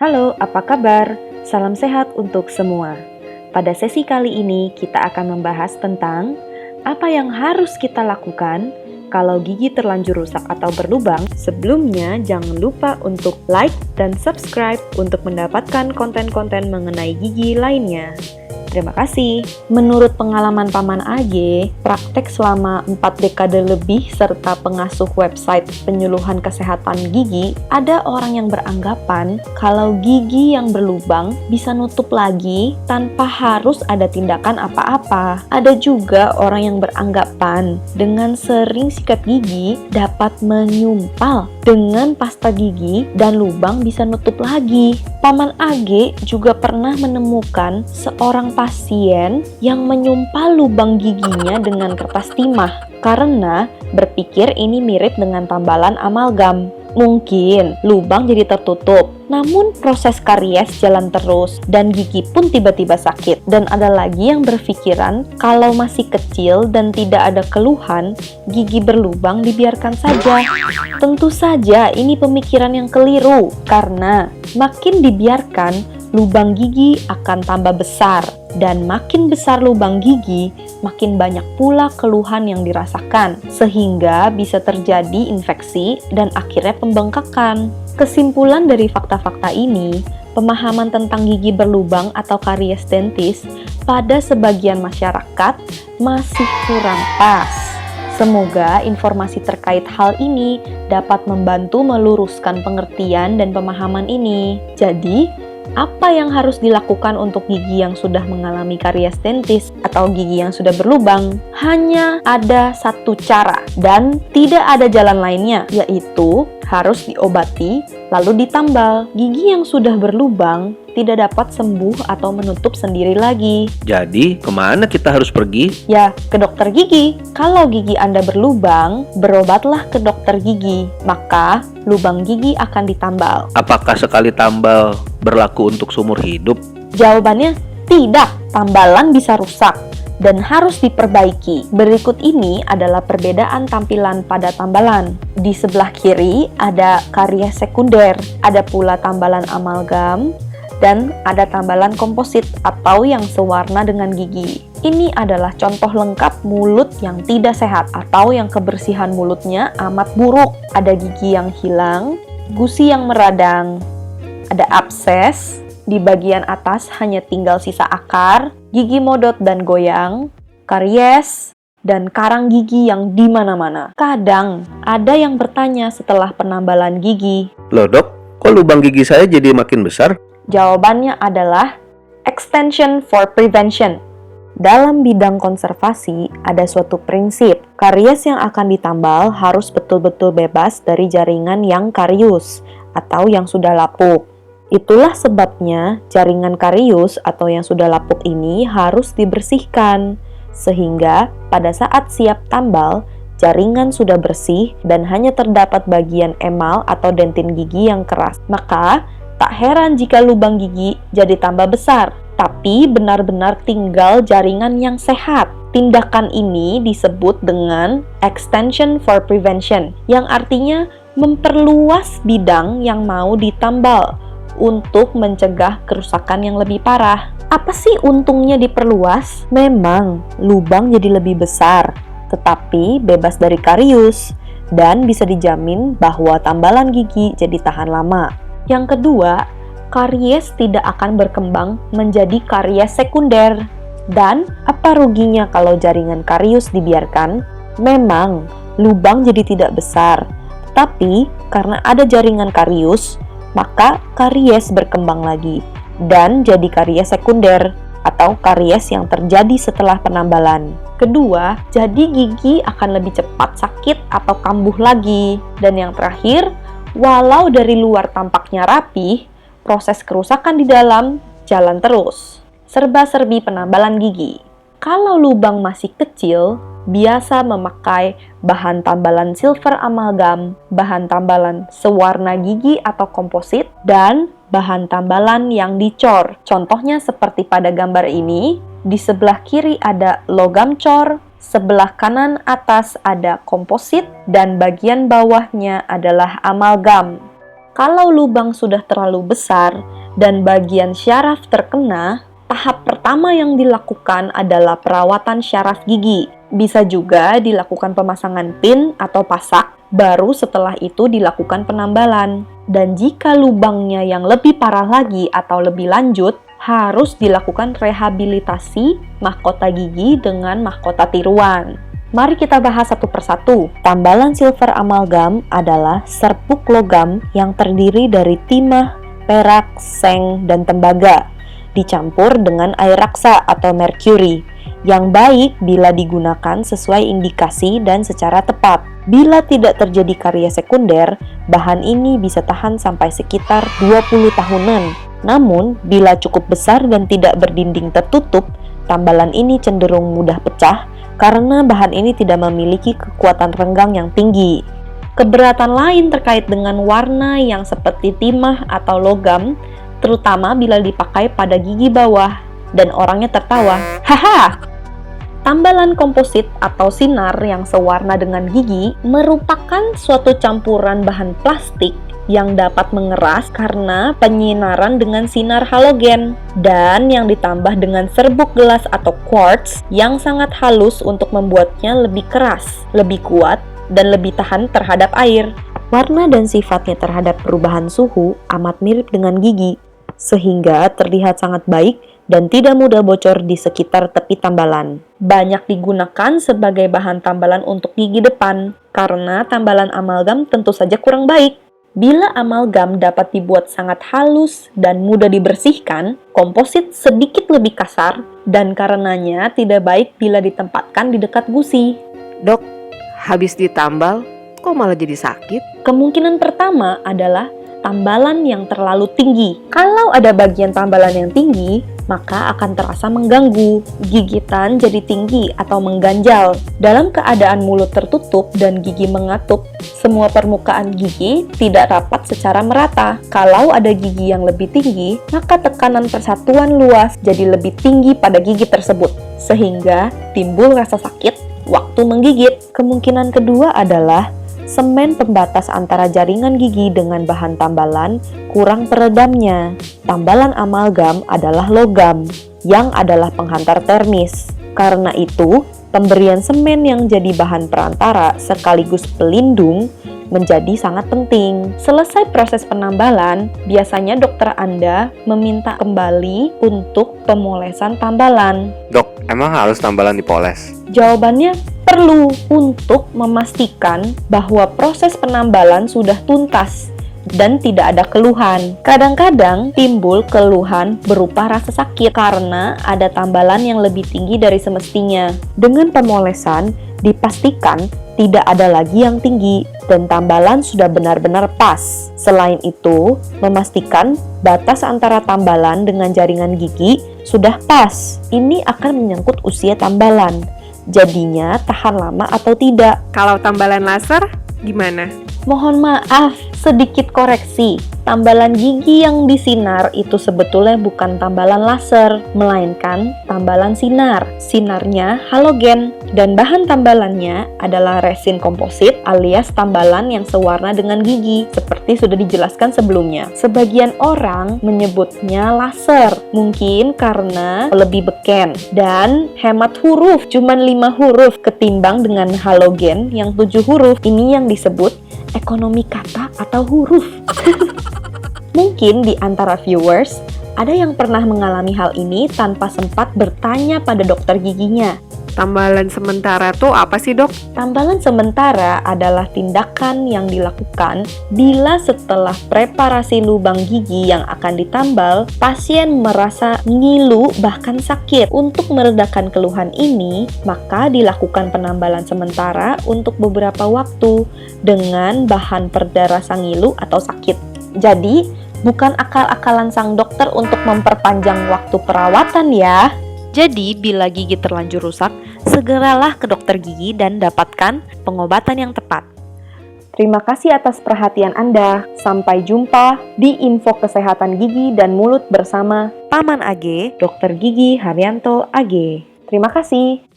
Halo, apa kabar? Salam sehat untuk semua. Pada sesi kali ini, kita akan membahas tentang apa yang harus kita lakukan kalau gigi terlanjur rusak atau berlubang. Sebelumnya, jangan lupa untuk like dan subscribe untuk mendapatkan konten-konten mengenai gigi lainnya. Terima kasih. Menurut pengalaman Paman AG, praktek selama 4 dekade lebih serta pengasuh website penyuluhan kesehatan gigi, ada orang yang beranggapan kalau gigi yang berlubang bisa nutup lagi tanpa harus ada tindakan apa-apa. Ada juga orang yang beranggapan dengan sering sikat gigi dapat menyumpal dengan pasta gigi dan lubang bisa nutup lagi. Paman AG juga pernah menemukan seorang pasien yang menyumpal lubang giginya dengan kertas timah karena berpikir ini mirip dengan tambalan amalgam. Mungkin lubang jadi tertutup, namun proses karies jalan terus dan gigi pun tiba-tiba sakit. Dan ada lagi yang berpikiran kalau masih kecil dan tidak ada keluhan, gigi berlubang dibiarkan saja. Tentu saja ini pemikiran yang keliru, karena makin dibiarkan, lubang gigi akan tambah besar. Dan makin besar lubang gigi, makin banyak pula keluhan yang dirasakan, sehingga bisa terjadi infeksi dan akhirnya pembengkakan. Kesimpulan dari fakta-fakta ini, pemahaman tentang gigi berlubang atau karies dentis pada sebagian masyarakat masih kurang pas. Semoga informasi terkait hal ini dapat membantu meluruskan pengertian dan pemahaman ini. Jadi, apa yang harus dilakukan untuk gigi yang sudah mengalami karies dentis atau gigi yang sudah berlubang? Hanya ada satu cara dan tidak ada jalan lainnya, yaitu harus diobati lalu ditambal. Gigi yang sudah berlubang tidak dapat sembuh atau menutup sendiri lagi. Jadi, kemana kita harus pergi? Ya, ke dokter gigi. Kalau gigi Anda berlubang, berobatlah ke dokter gigi. Maka, lubang gigi akan ditambal. Apakah sekali tambal berlaku untuk seumur hidup? Jawabannya, tidak. Tambalan bisa rusak dan harus diperbaiki. Berikut ini adalah perbedaan tampilan pada tambalan. Di sebelah kiri ada karies sekunder, ada pula tambalan amalgam, dan ada tambalan komposit atau yang sewarna dengan gigi. Ini adalah contoh lengkap mulut yang tidak sehat atau yang kebersihan mulutnya amat buruk. Ada gigi yang hilang, gusi yang meradang, ada abses, di bagian atas hanya tinggal sisa akar, gigi modot dan goyang, karies, dan karang gigi yang di mana-mana. Kadang ada yang bertanya setelah penambalan gigi, Loh dok, kok lubang gigi saya jadi makin besar? jawabannya adalah extension for prevention. Dalam bidang konservasi, ada suatu prinsip. Karies yang akan ditambal harus betul-betul bebas dari jaringan yang karius atau yang sudah lapuk. Itulah sebabnya jaringan karius atau yang sudah lapuk ini harus dibersihkan. Sehingga pada saat siap tambal, jaringan sudah bersih dan hanya terdapat bagian emal atau dentin gigi yang keras. Maka, tak heran jika lubang gigi jadi tambah besar, tapi benar-benar tinggal jaringan yang sehat. Tindakan ini disebut dengan extension for prevention, yang artinya memperluas bidang yang mau ditambal untuk mencegah kerusakan yang lebih parah. Apa sih untungnya diperluas? Memang, lubang jadi lebih besar, tetapi bebas dari karius, dan bisa dijamin bahwa tambalan gigi jadi tahan lama. Yang kedua, karies tidak akan berkembang menjadi karies sekunder. Dan apa ruginya kalau jaringan karius dibiarkan? Memang, lubang jadi tidak besar. Tapi, karena ada jaringan karius, maka karies berkembang lagi. Dan jadi karies sekunder, atau karies yang terjadi setelah penambalan. Kedua, jadi gigi akan lebih cepat sakit atau kambuh lagi. Dan yang terakhir, walau dari luar tampaknya rapih, proses kerusakan di dalam jalan terus. Serba-serbi penambalan gigi. Kalau lubang masih kecil, biasa memakai bahan tambalan silver amalgam, bahan tambalan sewarna gigi atau komposit, dan bahan tambalan yang dicor. Contohnya seperti pada gambar ini, di sebelah kiri ada logam cor, sebelah kanan atas ada komposit, dan bagian bawahnya adalah amalgam. Kalau lubang sudah terlalu besar dan bagian syaraf terkena, tahap pertama yang dilakukan adalah perawatan syaraf gigi. Bisa juga dilakukan pemasangan pin atau pasak, baru setelah itu dilakukan penambalan. Dan jika lubangnya yang lebih parah lagi atau lebih lanjut, harus dilakukan rehabilitasi mahkota gigi dengan mahkota tiruan. Mari kita bahas satu persatu. Tambalan silver amalgam adalah serbuk logam yang terdiri dari timah, perak, seng, dan tembaga, dicampur dengan air raksa atau merkuri, yang baik bila digunakan sesuai indikasi dan secara tepat. Bila tidak terjadi karya sekunder, bahan ini bisa tahan sampai sekitar 20 tahunan. Namun, bila cukup besar dan tidak berdinding tertutup, tambalan ini cenderung mudah pecah karena bahan ini tidak memiliki kekuatan renggang yang tinggi. Keberatan lain terkait dengan warna yang seperti timah atau logam, terutama bila dipakai pada gigi bawah dan orangnya tertawa. Haha! Tambalan komposit atau sinar yang sewarna dengan gigi merupakan suatu campuran bahan plastik yang dapat mengeras karena penyinaran dengan sinar halogen dan yang ditambah dengan serbuk gelas atau quartz yang sangat halus untuk membuatnya lebih keras, lebih kuat, dan lebih tahan terhadap air. Warna dan sifatnya terhadap perubahan suhu amat mirip dengan gigi, sehingga terlihat sangat baik dan tidak mudah bocor di sekitar tepi tambalan. Banyak digunakan sebagai bahan tambalan untuk gigi depan, karena tambalan amalgam tentu saja kurang baik. Bila amalgam dapat dibuat sangat halus dan mudah dibersihkan, komposit sedikit lebih kasar dan karenanya tidak baik bila ditempatkan di dekat gusi. Dok, habis ditambal, kok malah jadi sakit? Kemungkinan pertama adalah tambalan yang terlalu tinggi. Kalau ada bagian tambalan yang tinggi, maka akan terasa mengganggu. Gigitan jadi tinggi atau mengganjal. Dalam keadaan mulut tertutup dan gigi mengatup, semua permukaan gigi tidak rapat secara merata. Kalau ada gigi yang lebih tinggi, maka tekanan persatuan luas jadi lebih tinggi pada gigi tersebut, sehingga timbul rasa sakit waktu menggigit. Kemungkinan kedua adalah semen pembatas antara jaringan gigi dengan bahan tambalan kurang peredamnya. Tambalan amalgam adalah logam, yang adalah penghantar termis. Karena itu, pemberian semen yang jadi bahan perantara sekaligus pelindung menjadi sangat penting. Selesai proses penambalan, biasanya dokter Anda meminta kembali untuk pemolesan tambalan. Dok, emang harus tambalan dipoles? Jawabannya perlu untuk memastikan bahwa proses penambalan sudah tuntas dan tidak ada keluhan. Kadang-kadang timbul keluhan berupa rasa sakit karena ada tambalan yang lebih tinggi dari semestinya. Dengan pemolesan, dipastikan tidak ada lagi yang tinggi dan tambalan sudah benar-benar pas. Selain itu, memastikan batas antara tambalan dengan jaringan gigi sudah pas. Ini akan menyangkut usia tambalan. Jadinya tahan lama atau tidak. Kalau tambalan laser, gimana? Mohon maaf, sedikit koreksi. Tambalan gigi yang disinar itu sebetulnya bukan tambalan laser, melainkan tambalan sinar. Sinarnya halogen, dan bahan tambalannya adalah resin komposit alias tambalan yang sewarna dengan gigi, seperti sudah dijelaskan sebelumnya. Sebagian orang menyebutnya laser, mungkin karena lebih beken, dan hemat huruf, cuman 5 huruf ketimbang dengan halogen yang 7 huruf. Ini yang disebut ekonomi kata atau huruf. Mungkin di antara viewers, ada yang pernah mengalami hal ini tanpa sempat bertanya pada dokter giginya. Tambalan sementara tuh apa sih, Dok? Tambalan sementara adalah tindakan yang dilakukan bila setelah preparasi lubang gigi yang akan ditambal, pasien merasa ngilu bahkan sakit. Untuk meredakan keluhan ini, maka dilakukan penambalan sementara untuk beberapa waktu dengan bahan pereda rasa ngilu atau sakit. Jadi, bukan akal-akalan sang dokter untuk memperpanjang waktu perawatan ya. Jadi, bila gigi terlanjur rusak, segeralah ke dokter gigi dan dapatkan pengobatan yang tepat. Terima kasih atas perhatian Anda. Sampai jumpa di info kesehatan gigi dan mulut bersama Paman AG, Dr. Gigi Haryanto AG. Terima kasih.